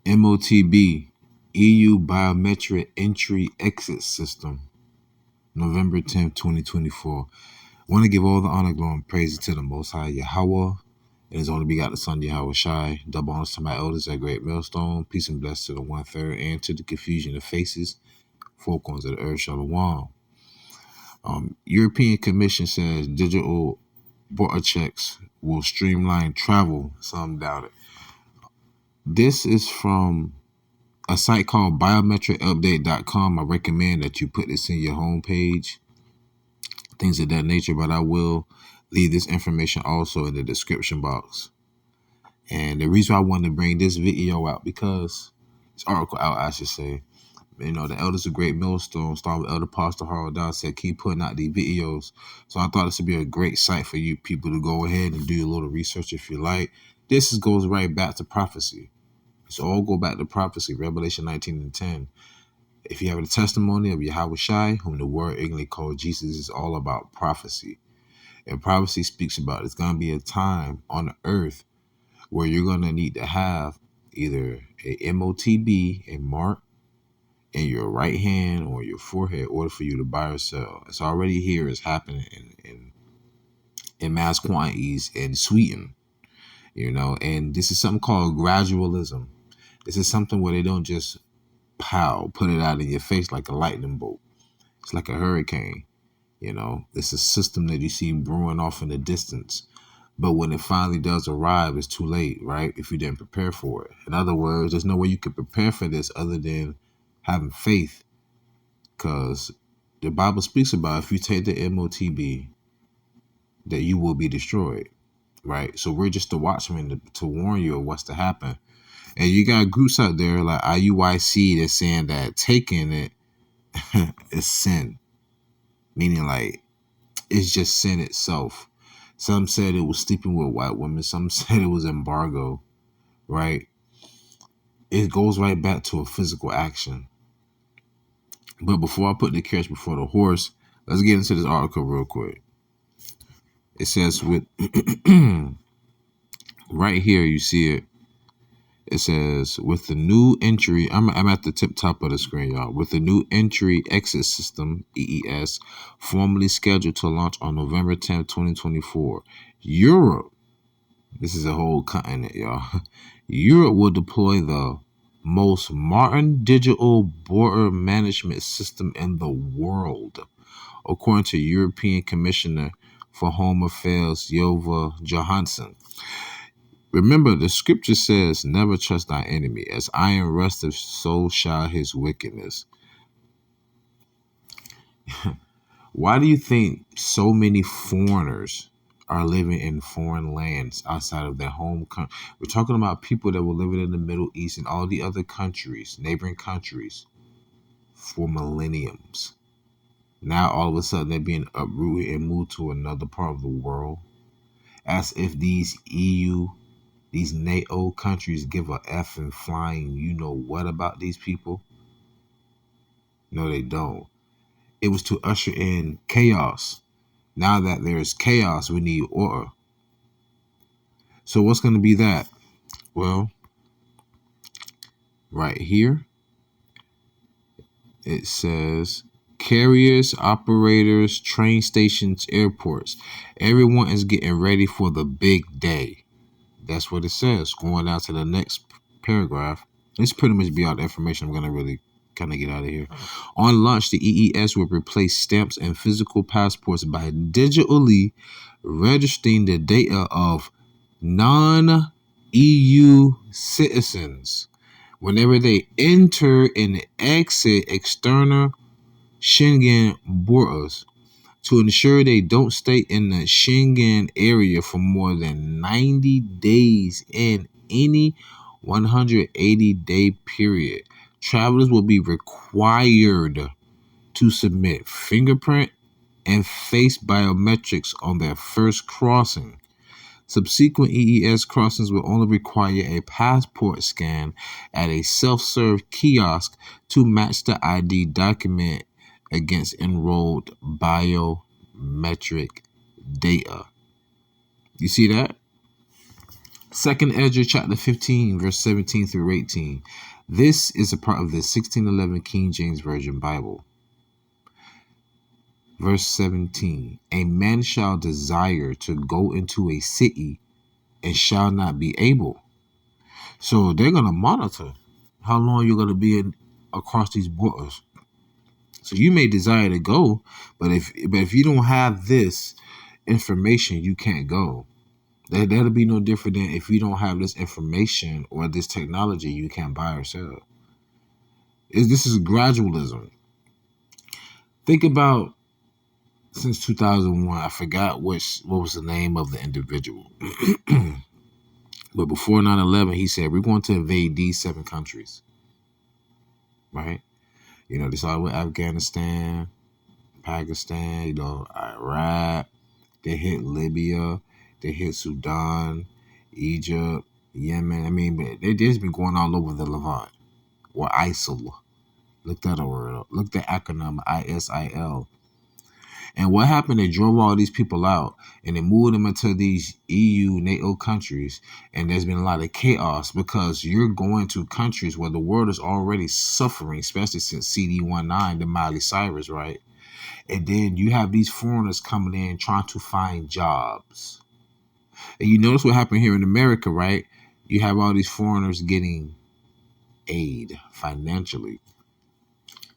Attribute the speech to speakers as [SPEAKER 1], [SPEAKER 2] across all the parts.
[SPEAKER 1] MOTB, EU Biometric Entry-Exit System, November 10th, 2024. I want to give all the honor, glory, and praise to the Most High YAHAWAH and His only begotten Son, YAHAWASHI. Double honors to my elders at Great Millstone. Peace and bless to the 1/3 and to the confusion of faces. Four corners of the earth, Shalom. European Commission says digital border checks will streamline travel. Some doubt it. This is from a site called biometricupdate.com. I recommend that you put this in your homepage, things of that nature, but I will leave this information also in the description box. And the reason I wanted to bring this video out, because this article out, I should say, you know, the elders of Great Millstone, starting with Elder Pastor Harold, said keep putting out these videos. So I thought this would be a great site for you people to go ahead and do a little research if you like. This goes right back to prophecy. So all go back to prophecy, Revelation 19:10. If you have the testimony of Yahawashi, whom the word ignorantly called Jesus, is all about prophecy. And prophecy speaks about it's going to be a time on the earth where you're going to need to have either a MOTB, a mark, in your right hand or your forehead in order for you to buy or sell. It's already here. It's happening in mass quantities in Sweden, you know, and this is something called gradualism. This is something where they don't just put it out in your face like a lightning bolt. It's like a hurricane, you know. It's a system that you see brewing off in the distance. But when it finally does arrive, it's too late, right? If you didn't prepare for it. In other words, there's no way you could prepare for this other than having faith, because the Bible speaks about if you take the MOTB, that you will be destroyed, right? So we're just the watchmen to warn you of what's to happen. And you got groups out there like IUIC that's saying that taking it is sin, meaning like it's just sin itself. Some said it was sleeping with white women. Some said it was embargo, right? It goes right back to a physical action. But before I put the carriage before the horse, let's get into this article real quick. It says with right here, you see it. It says with the new entry, I'm at the tip top of the screen, y'all. With the new entry exit system, EES, formally scheduled to launch on November 10th, 2024, Europe, this is a whole continent, y'all. Europe will deploy the most modern digital border management system in the world, according to European Commissioner for Home Affairs, Yova Johansson. Remember, the scripture says, never trust thy enemy. As iron rusteth, so shall his wickedness. Why do you think so many foreigners are living in foreign lands outside of their home country? We're talking about people that were living in the Middle East and all the other countries, neighboring countries, for millenniums. Now, all of a sudden, they're being uprooted and moved to another part of the world, as if these EU, these NATO countries give a F and flying you know what about these people. No, they don't. It was to usher in chaos. Now that there is chaos, we need order. So what's going to be that? Well, right here, it says carriers, operators, train stations, airports. Everyone is getting ready for the big day. That's what it says. Going down to the next paragraph. This pretty much be all the information I'm going to really kind of get out of here. On launch, the EES will replace stamps and physical passports by digitally registering the data of non-EU citizens whenever they enter and exit external Schengen borders, to ensure they don't stay in the Schengen area for more than 90 days in any 180-day period. Travelers will be required to submit fingerprint and face biometrics on their first crossing. Subsequent EES crossings will only require a passport scan at a self-serve kiosk to match the ID document against enrolled biometric data. You see that? Second Ezra chapter 15, verse 17 through 18. This is a part of the 1611 King James Version Bible. Verse 17. A man shall desire to go into a city and shall not be able. So they're going to monitor how long you're going to be across these borders. So you may desire to go, but if you don't have this information, you can't go. That'll be no different than if you don't have this information or this technology, you can't buy or sell. This is gradualism. Think about since 2001, I forgot what was the name of the individual. But before 9/11, he said, we're going to invade these 7 countries. Right? They started with Afghanistan, Pakistan, Iraq. They hit Libya. They hit Sudan, Egypt, Yemen. I mean, but they just been going all over the Levant or ISIL. Look that word up. Look the acronym ISIL. And what happened? They drove all these people out and they moved them into these EU, NATO countries. And there's been a lot of chaos because you're going to countries where the world is already suffering, especially since CD19, the Miley Cyrus, right? And then you have these foreigners coming in trying to find jobs. And you notice what happened here in America, right? You have all these foreigners getting aid financially.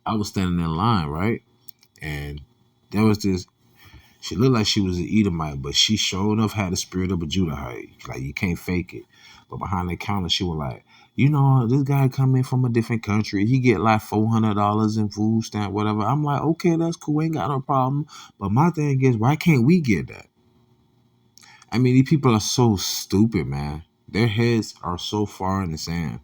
[SPEAKER 1] I was standing in line, right? And there was this, she looked like she was an Edomite, but she sure enough had the spirit of a Judahite. Like, you can't fake it. But behind the counter, she was like, this guy come in from a different country. He get like $400 in food stamp, whatever. I'm like, okay, that's cool. Ain't got no problem. But my thing is, why can't we get that? I mean, these people are so stupid, man. Their heads are so far in the sand.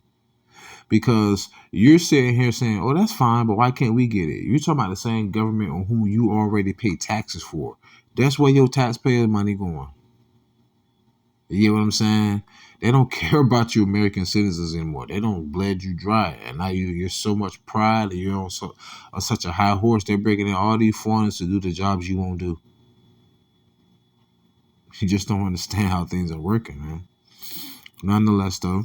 [SPEAKER 1] Because you're sitting here saying, oh, that's fine, but why can't we get it? You're talking about the same government on whom you already pay taxes for. That's where your taxpayer money going. You get what I'm saying? They don't care about you American citizens anymore. They don't bled you dry. And now you're so much pride and you're on such a high horse. They're breaking in all these foreigners to do the jobs you won't do. You just don't understand how things are working, man. Nonetheless, though,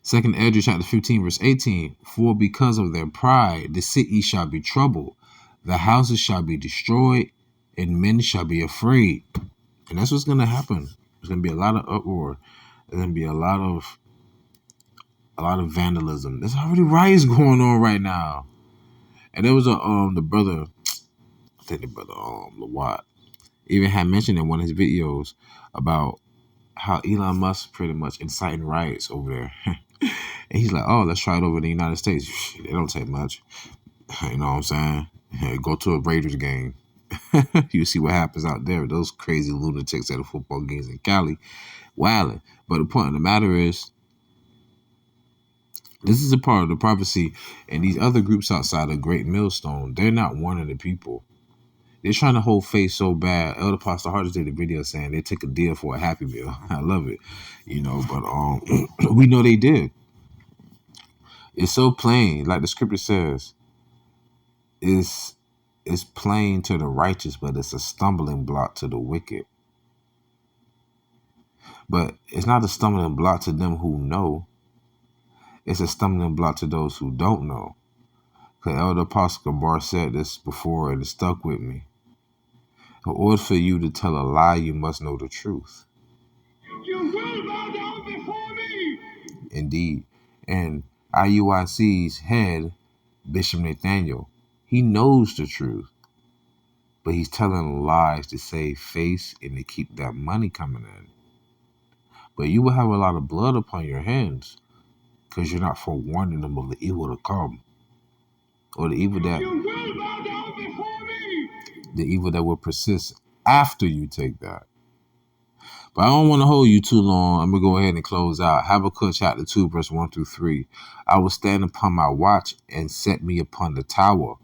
[SPEAKER 1] Second Ezra chapter 15, verse 18, for because of their pride, the city shall be troubled, the houses shall be destroyed, and men shall be afraid. And that's what's going to happen. There's going to be a lot of uproar. There's going to be a lot of vandalism. There's already riots going on right now. And there was the brother, I think the brother Lawat, even had mentioned in one of his videos about how Elon Musk pretty much inciting riots over there. And he's like, oh, let's try it over in the United States. It don't take much. You know what I'm saying? Go to a Raiders game. You see what happens out there. Those crazy lunatics at the football games in Cali. Wilding. But the point of the matter is, this is a part of the prophecy. And these other groups outside of Great Millstone, they're not one of the people. They're trying to hold faith so bad. Elder Pastor Hart did a video saying they took a deal for a Happy Meal. I love it. But we know they did. It's so plain, like the scripture says, it's plain to the righteous, but it's a stumbling block to the wicked. But it's not a stumbling block to them who know. It's a stumbling block to those who don't know. Because Elder Apostle Bar said this before, and it stuck with me. In order for you to tell a lie, you must know the truth. You will bow down before me. Indeed. And IUIC's head, Bishop Nathaniel, he knows the truth, but he's telling lies to save face and to keep that money coming in. But you will have a lot of blood upon your hands because you're not forewarning them of the evil to come, or the evil that you will bow down before me. The evil that will persist after you take that. But I don't want to hold you too long. I'm going to go ahead and close out. Habakkuk chapter 2, verse 1 through 3. I will stand upon my watch and set me upon the tower,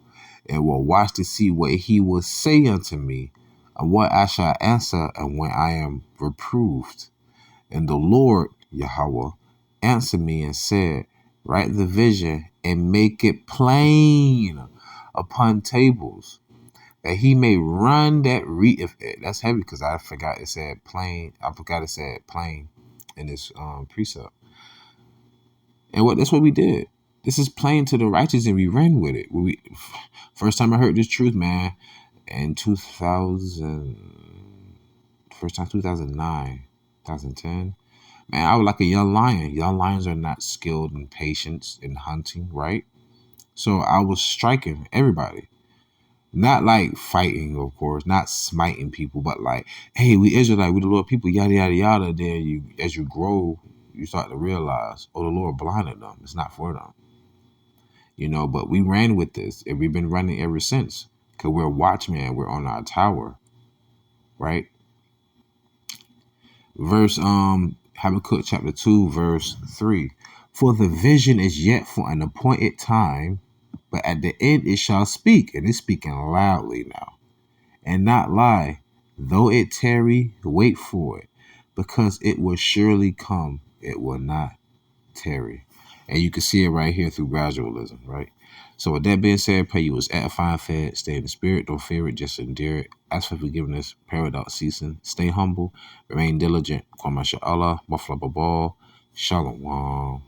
[SPEAKER 1] and will watch to see what he will say unto me, and what I shall answer, and when I am reproved. And the Lord, Yahawah, answered me and said, write the vision and make it plain upon tables, that he may run that that's heavy because I forgot it said plain. I forgot it said plain in this precept. And that's what we did. This is plain to the righteous, and we ran with it. First time I heard this truth, man, in 2000, first time 2009, 2010. Man, I was like a young lion. Young lions are not skilled in patience in hunting, right? So I was striking everybody. Not like fighting, of course, not smiting people, but like, hey, we Israelite, we the Lord people, yada, yada, yada. Then as you grow, you start to realize, oh, the Lord blinded them. It's not for them. But we ran with this, and we've been running ever since. Because we're watchmen, we're on our tower, right? Verse Habakkuk chapter 2, verse 3. For the vision is yet for an appointed time, but at the end it shall speak, and it's speaking loudly now, and not lie. Though it tarry, wait for it, because it will surely come, it will not tarry. And you can see it right here through gradualism, right? So with that being said, pray you was edifying, fed, stay in the spirit, don't fear it, just endure it. Ask for forgiveness, pray without ceasing, stay humble, remain diligent. Kwama Allah, Shalom.